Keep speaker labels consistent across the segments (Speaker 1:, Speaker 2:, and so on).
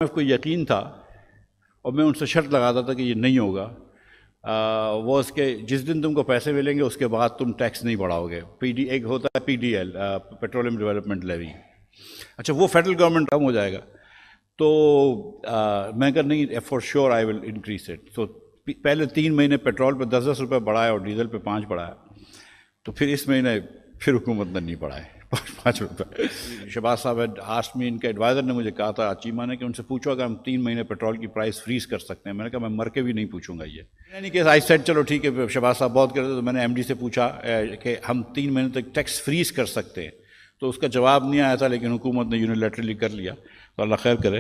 Speaker 1: को यकीन था और मैं उनसे शर्त लगाता था कि ये नहीं होगा। वो उसके जिस दिन तुमको पैसे मिलेंगे उसके बाद तुम टैक्स नहीं बढ़ाओगे। एक होता है PDL, पेट्रोलियम डेवलपमेंट लेवी। अच्छा, वो फेडरल गवर्नमेंट कम हो जाएगा तो मैं कहा नहीं, for sure I will increase it. तो पहले 3 महीने पेट्रोल पे 10-10 रुपये बढ़ाया और डीजल पे 5 बढ़ाया। तो फिर इस महीने फिर हुकूमत ने नहीं बढ़ाए 5 रुपये। शहबाज साहब आस्ट में, इनके एडवाइज़र ने मुझे कहा था चीमा ने कि उनसे पूछो अगर हम 3 महीने पेट्रोल की प्राइस फ्रीज कर सकते हैं। मैंने कहा मैं मर के भी नहीं पूछूंगा ये। यानी कि आई सेड चलो ठीक है, शहबाज साहब बहुत करते। तो मैंने MD से पूछा कि हम 3 महीने तक टैक्स फ्रीज कर सकते हैं। तो उसका जवाब नहीं आया था, लेकिन हुकूमत ने यूनिलैटरली कर लिया। तो अल्लाह खैर करे।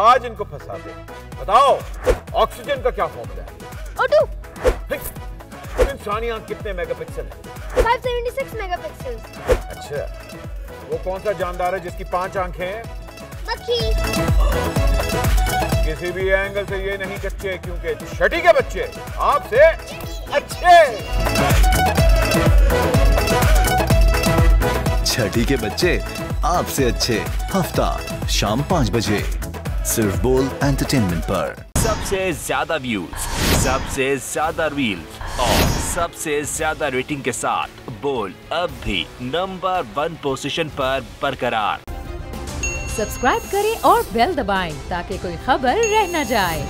Speaker 2: आज इनको फंसा दे। बताओ ऑक्सीजन का क्या फॉर्मूला है?
Speaker 3: O2।
Speaker 2: इंसानी आंख कितने मेगापिक्सल है?
Speaker 3: 576 मेगापिक्सल।
Speaker 2: अच्छा, वो कौन सा जानदार है जिसकी 5 आंखें हैं?
Speaker 3: मक्खी।
Speaker 2: किसी भी एंगल से ये नहीं कच्चे, क्योंकि छठी के बच्चे आपसे अच्छे।
Speaker 4: छठी के बच्चे आपसे अच्छे। हफ्ता शाम 5 बजे सिर्फ बोल एंटरटेनमेंट पर।
Speaker 5: सबसे ज्यादा व्यूज, सबसे ज्यादा रील्स और सबसे ज्यादा रेटिंग के साथ बोल अब भी नंबर 1 पोजीशन पर बरकरार।
Speaker 6: सब्सक्राइब करें और बेल दबाएं ताकि कोई खबर रह न जाए।